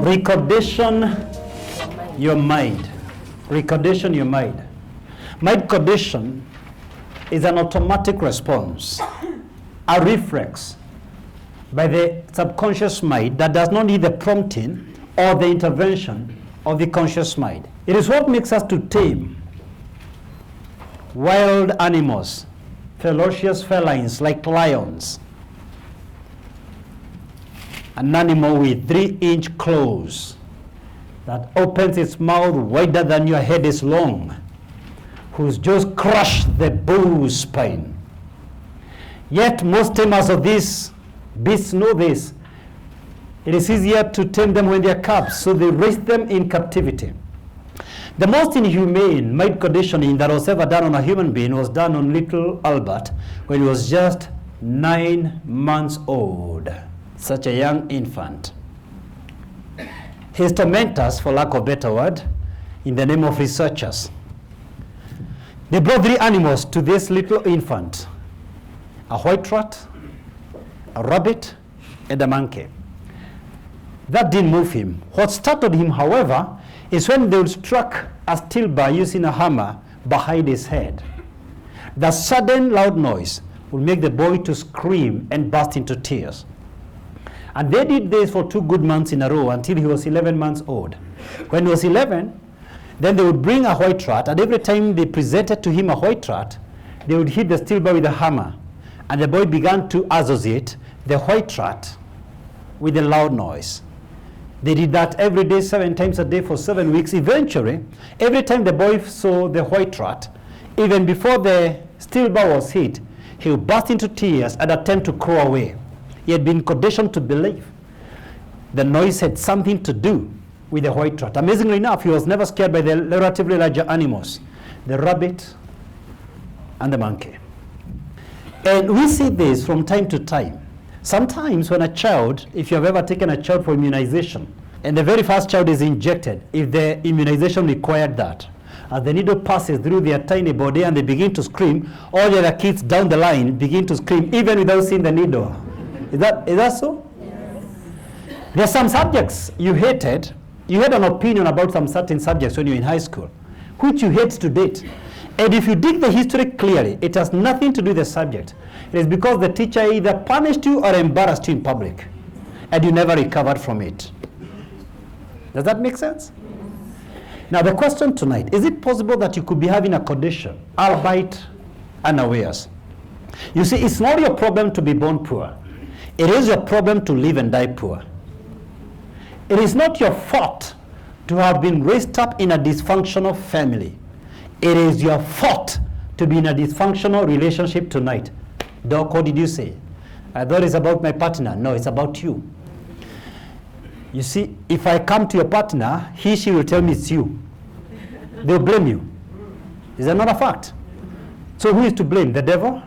Recondition your mind. Recondition your mind. Mind condition is an automatic response, a reflex by the subconscious mind that does not need the prompting or the intervention of the conscious mind. It is what makes us to tame wild animals, ferocious felines like lions, an animal with 3-inch claws that opens its mouth wider than your head is long, whose jaws crush the bull's spine. Yet most tamers of these beasts know this. It is easier to tame them when they are cubs, so they raise them in captivity. The most inhumane mind conditioning that was ever done on a human being was done on little Albert when he was just 9 months old. Such a young infant. His tormentors, for lack of a better word, in the name of researchers, they brought 3 animals to this little infant: a white rat, a rabbit, and a monkey. That didn't move him. What startled him, however, is when they would struck a steel bar using a hammer behind his head. The sudden loud noise would make the boy to scream and burst into tears. And they did this for 2 good months in a row until he was 11 months old. When he was 11, then they would bring a white rat, and every time they presented to him a white rat, they would hit the steel bar with a hammer. And the boy began to associate the white rat with the loud noise. They did that every day, 7 times a day for 7 weeks. Eventually, every time the boy saw the white rat, even before the steel bar was hit, he would burst into tears and attempt to crawl away. He had been conditioned to believe the noise had something to do with the white rat. Amazingly enough, he was never scared by the relatively larger animals, the rabbit and the monkey. And we see this from time to time. Sometimes when a child, if you have ever taken a child for immunization, and the very first child is injected, if the immunization required that, as the needle passes through their tiny body and they begin to scream, all the other kids down the line begin to scream even without seeing the needle. Is that so? Yes. There are some subjects you hated. You had an opinion about some certain subjects when you were in high school, which you hate to date. And if you dig the history clearly, it has nothing to do with the subject. It is because the teacher either punished you or embarrassed you in public, and you never recovered from it. Does that make sense? Now the question tonight, is it possible that you could be having a condition, albeit unawares? You see, it's not your problem to be born poor. It is your problem to live and die poor. It is not your fault to have been raised up in a dysfunctional family. It is your fault to be in a dysfunctional relationship tonight. Doc, what did you say? I thought it's about my partner. No, it's about you. You see, if I come to your partner, she will tell me it's you. They'll blame you. Is that not a fact? So who is to blame? The devil?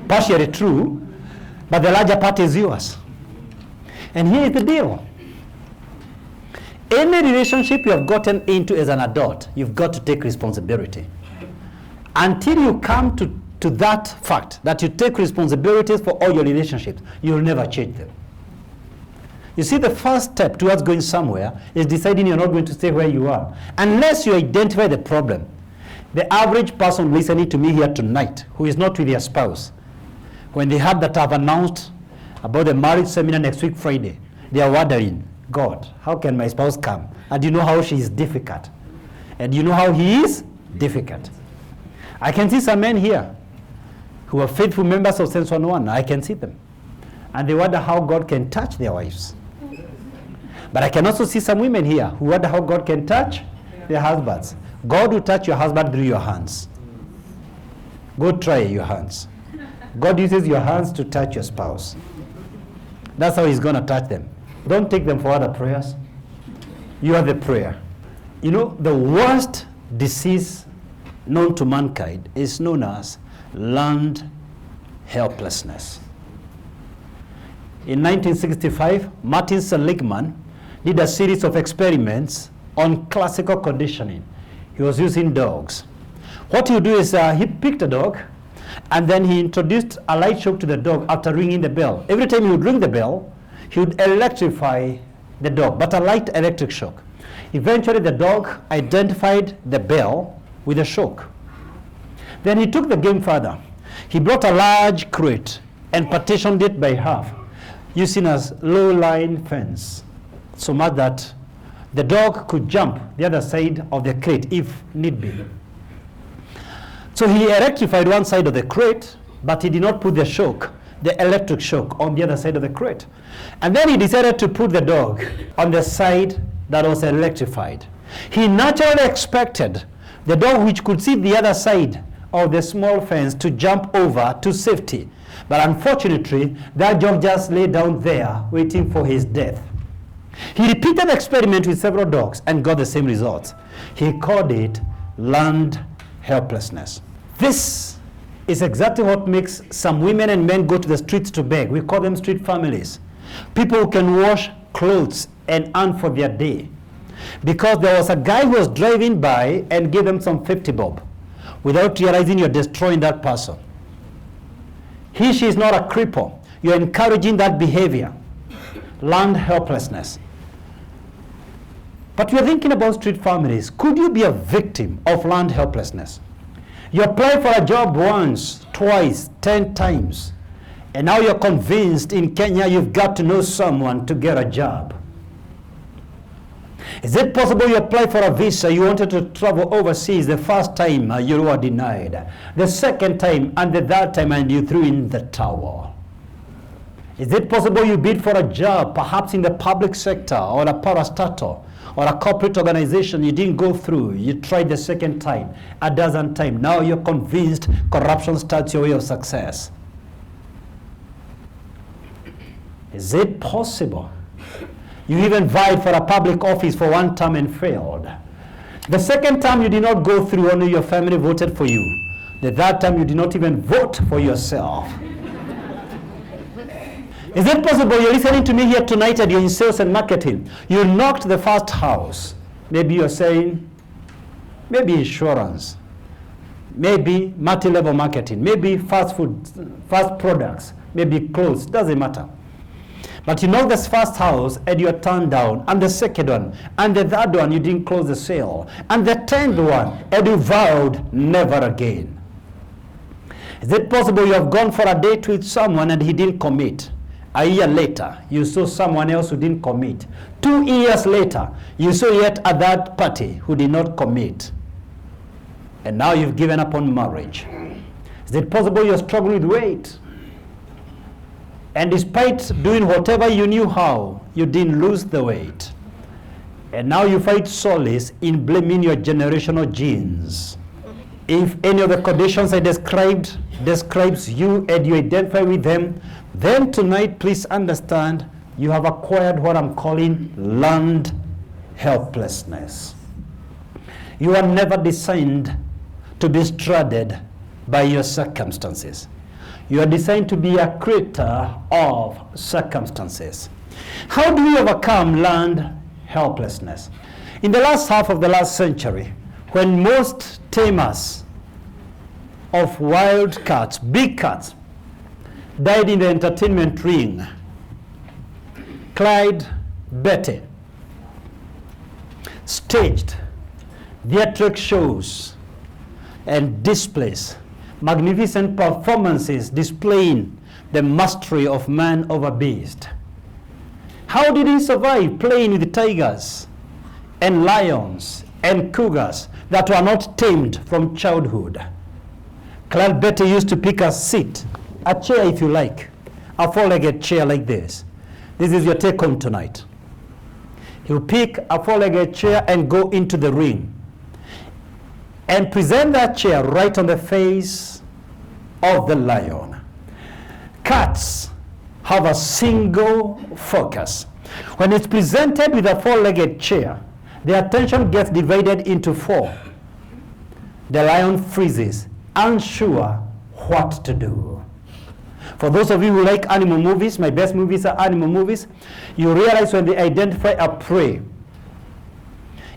Partially true, but the larger part is yours. And here is the deal. Any relationship you have gotten into as an adult, you've got to take responsibility. Until you come to that fact, that you take responsibilities for all your relationships, you'll never change them. You see, the first step towards going somewhere is deciding you're not going to stay where you are, unless you identify the problem. The average person listening to me here tonight, who is not with their spouse, when they heard that I've announced about the marriage seminar next week Friday, they are wondering, God, how can my spouse come? And you know how she is difficult. And you know how he is difficult. I can see some men here who are faithful members of Sense 101. I can see them. And they wonder how God can touch their wives. But I can also see some women here who wonder how God can touch their husbands. God will touch your husband through your hands. Go try your hands. God uses your hands to touch your spouse. That's how he's going to touch them. Don't take them for other prayers. You are the prayer. You know, the worst disease known to mankind is known as learned helplessness. In 1965, Martin Seligman did a series of experiments on classical conditioning. He was using dogs. What he would do is he picked a dog And then he introduced a light shock to the dog after ringing the bell. Every time he would ring the bell, he would electrify the dog, but a light electric shock. Eventually, the dog identified the bell with a shock. Then he took the game further. He brought a large crate and partitioned it by half, using a low-line fence, so much that the dog could jump the other side of the crate if need be. So he electrified one side of the crate, but he did not put the shock, the electric shock, on the other side of the crate. And then he decided to put the dog on the side that was electrified. He naturally expected the dog, which could see the other side of the small fence, to jump over to safety. But unfortunately, that dog just lay down there waiting for his death. He repeated the experiment with several dogs and got the same results. He called it learned helplessness. This is exactly what makes some women and men go to the streets to beg. We call them street families. People who can wash clothes and earn for their day. Because there was a guy who was driving by and gave them some 50 bob without realizing you're destroying that person. She is not a cripple. You're encouraging that behavior. Learned helplessness. But we're thinking about street families. Could you be a victim of learned helplessness? You apply for a job once, twice, 10 times, and now you're convinced in Kenya you've got to know someone to get a job. Is it possible you apply for a visa, you wanted to travel overseas the first time, you were denied, the second time and the third time, and you threw in the towel? Is it possible you bid for a job, perhaps in the public sector or a parastatal or a corporate organization, you didn't go through, you tried the second time, a dozen times, now you're convinced corruption starts your way of success? Is it possible you even vied for a public office for one term and failed? The second time you did not go through, only your family voted for you. The third time you did not even vote for yourself. Is it possible you're listening to me here tonight and you're in sales and marketing? You knocked the first house. Maybe you're saying, maybe insurance, maybe multi-level marketing, maybe fast food, fast products, maybe clothes, doesn't matter. But you knocked this first house and you're turned down, and the second one, and the third one, you didn't close the sale, and the 10th one, and you vowed never again. Is it possible you have gone for a date with someone and he didn't commit? A year later, you saw someone else who didn't commit. 2 years later, you saw yet a third party who did not commit. And now you've given up on marriage. Is it possible you're struggling with weight? And despite doing whatever you knew how, you didn't lose the weight. And now you find solace in blaming your generational genes. If any of the conditions I describes you and you identify with them, then tonight please understand you have acquired what I'm calling learned helplessness. You are never designed to be stranded by your circumstances. You are designed to be a creator of circumstances. How do we overcome learned helplessness? In the last half of the last century, when most tamers of wild cats, big cats, died in the entertainment ring, Clyde Betty staged theatric shows and displays, magnificent performances displaying the mastery of man over beast. How did he survive playing with tigers and lions and cougars that were not tamed from childhood? Clyde Betty used to pick a seat, a chair if you like, a four-legged chair like this. This is your take home tonight. He'll pick a four-legged chair and go into the ring and present that chair right on the face of the lion. Cats have a single focus. When it's presented with a four-legged chair, the attention gets divided into four. The lion freezes, unsure what to do. For those of you who like animal movies, my best movies are animal movies, you realize when they identify a prey,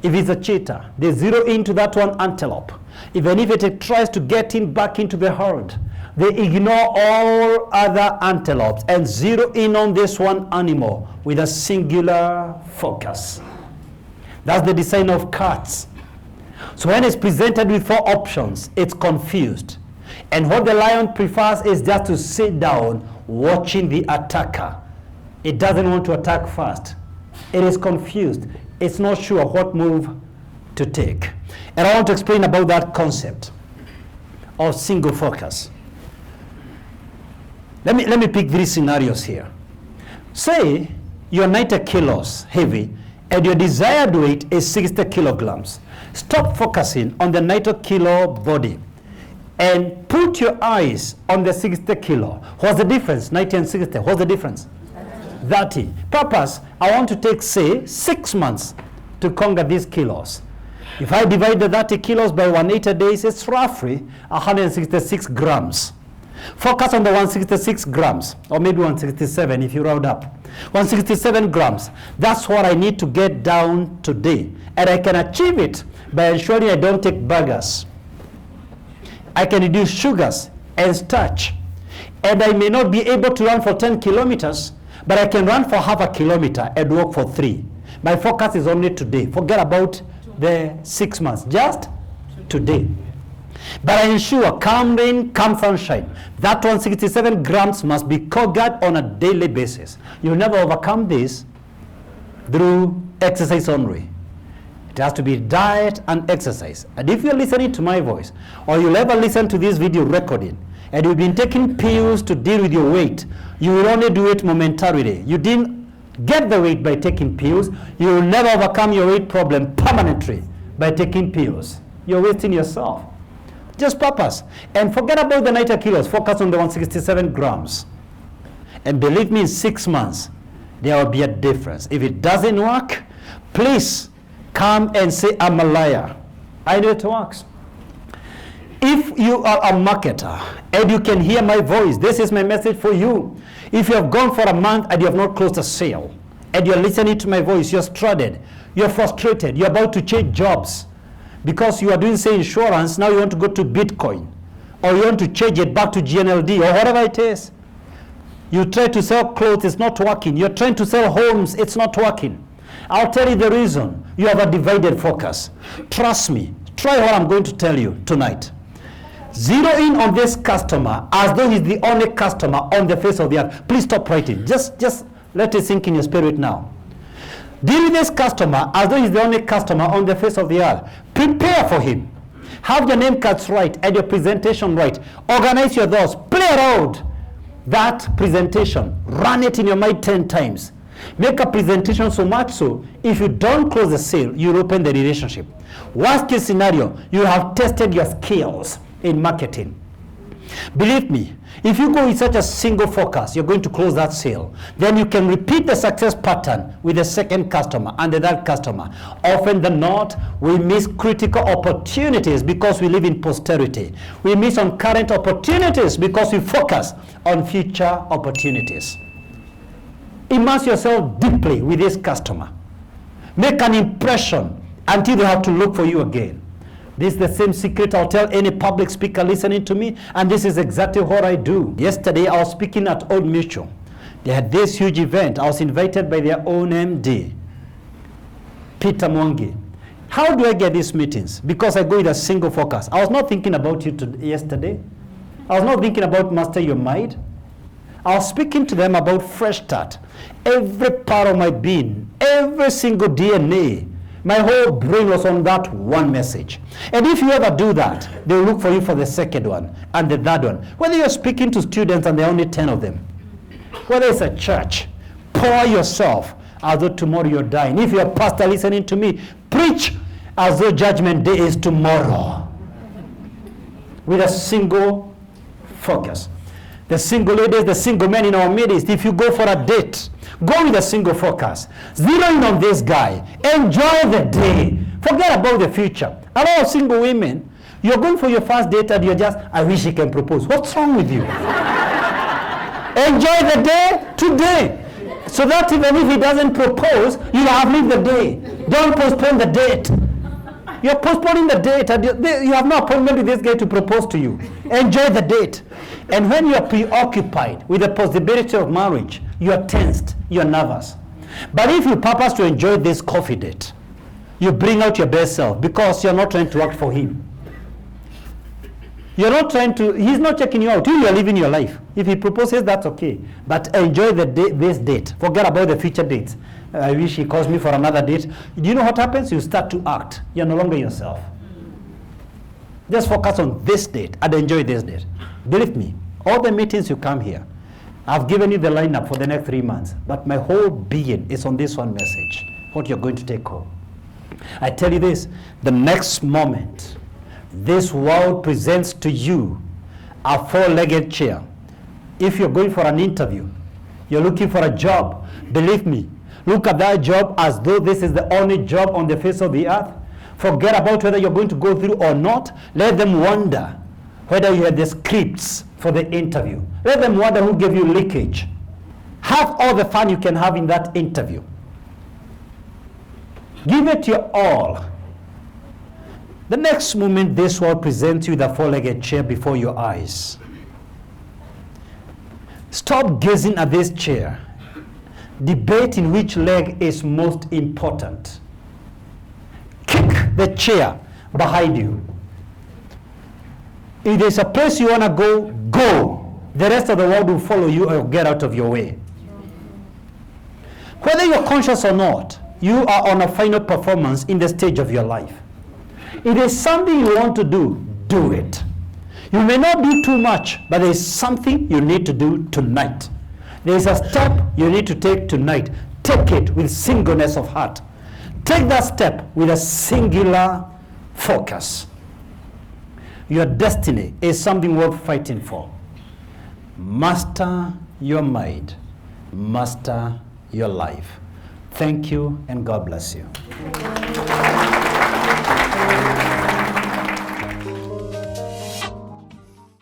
if it's a cheetah, they zero into that one antelope. Even if it tries to get in back into the herd, They ignore all other antelopes and zero in on this one animal with a singular focus. That's the design of cats. So when it's presented with 4 options, it's confused. And what the lion prefers is just to sit down watching the attacker. It doesn't want to attack first. It is confused. It's not sure what move to take. And I want to explain about that concept of single focus. Let me pick 3 scenarios here. Say you're 90 kilos heavy and your desired weight is 60 kilograms. Stop focusing on the 90 kilo body and put your eyes on the 60 kilo. What's the difference? 90 and 60. What's the difference? 30. Purpose, I want to take, say, 6 months to conquer these kilos. If I divide the 30 kilos by 180 days, it's roughly 166 grams. Focus on the 166 grams, or maybe 167 if you round up. 167 grams, that's what I need to get down today. And I can achieve it by ensuring I don't take burgers. I can reduce sugars and starch. And I may not be able to run for 10 kilometers, but I can run for half a kilometer and walk for 3. My focus is only today. Forget about the 6 months, just today. But I ensure, come rain, come sunshine, that 167 grams must be conquered on a daily basis. You'll never overcome this through exercise only. It has to be diet and exercise. And if you're listening to my voice, or you'll ever listen to this video recording, and you've been taking pills to deal with your weight, you will only do it momentarily. You didn't get the weight by taking pills. You will never overcome your weight problem permanently by taking pills. You're wasting yourself. Just purpose. And forget about the 90 kilos. Focus on the 167 grams. And believe me, in 6 months, there will be a difference. If it doesn't work, please come and say, I'm a liar. I know it works. If you are a marketer and you can hear my voice, this is my message for you. If you have gone for a month and you have not closed a sale, and you're listening to my voice, you're stranded, you're frustrated, you're about to change jobs because you are doing, say, insurance, now you want to go to Bitcoin, or you want to change it back to GNLD, or whatever it is. You try to sell clothes, it's not working. You're trying to sell homes, it's not working. I'll tell you the reason. You have a divided focus. Trust me. Try what I'm going to tell you tonight. Zero in on this customer as though he's the only customer on the face of the earth. Please stop writing. Just let it sink in your spirit now. Deal with this customer as though he's the only customer on the face of the earth. Prepare for him. Have your name cards right and your presentation right. Organize your thoughts. Play around that presentation. Run it in your mind 10 times. Make a presentation so much so, if you don't close the sale, you'll open the relationship. Worst case scenario, you have tested your skills in marketing. Believe me, if you go with such a single focus, you're going to close that sale. Then you can repeat the success pattern with the second customer and the third customer. Often than not, we miss critical opportunities because we live in posterity. We miss on current opportunities because we focus on future opportunities. Immerse yourself deeply with this customer. Make an impression until they have to look for you again. This is the same secret I'll tell any public speaker listening to me, and this is exactly what I do. Yesterday, I was speaking at Old Mutual. They had this huge event. I was invited by their own MD, Peter Mwangi. How do I get these meetings? Because I go with a single focus. I was not thinking about you yesterday. I was not thinking about master your mind. I was speaking to them about fresh start. Every part of my being, every single DNA, my whole brain was on that one message. And if you ever do that, they'll look for you for the second one and the third one. Whether you're speaking to students and there are only 10 of them, whether it's a church, pour yourself as though tomorrow you're dying. If you're a pastor listening to me, preach as though judgment day is tomorrow. With a single focus. The single ladies, the single men in our midst, if you go for a date, go with a single focus. Zero in on this guy. Enjoy the day. Forget about the future. A lot of single women, you're going for your first date and you're just, I wish he can propose. What's wrong with you? Enjoy the day today. So that even if he doesn't propose, you'll have lived the day. Don't postpone the date. You're postponing the date and you have no appointment with this guy to propose to you. Enjoy the date. And when you are preoccupied with the possibility of marriage, you are tensed, you are nervous. But if you purpose to enjoy this coffee date, you bring out your best self because you're not trying to act for him. You're not trying to, he's not checking you out. You are living your life. If he proposes, that's okay. But enjoy this date. Forget about the future dates. I wish he calls me for another date. Do you know what happens? You start to act. You're no longer yourself. Just focus on this date and enjoy this date. Believe me, all the meetings you come here, I've given you the lineup for the next 3 months, but my whole being is on this one message, what you're going to take home. I tell you this, the next moment, this world presents to you a four-legged chair. If you're going for an interview, you're looking for a job, believe me, look at that job as though this is the only job on the face of the earth. Forget about whether you're going to go through or not. Let them wonder whether you had the scripts for the interview. Let them wonder who gave you leakage. Have all the fun you can have in that interview. Give it your all. The next moment, this world presents you with a four-legged chair before your eyes. Stop gazing at this chair. Debate in which leg is most important. Kick the chair behind you. If there's a place you want to go, go. The rest of the world will follow you or get out of your way. Whether you're conscious or not, you are on a final performance in the stage of your life. If there's something you want to do, do it. You may not do too much, but there is something you need to do tonight. There is a step you need to take tonight. Take it with singleness of heart. Take that step with a singular focus. Your destiny is something worth fighting for. Master your mind. Master your life. Thank you, and God bless you.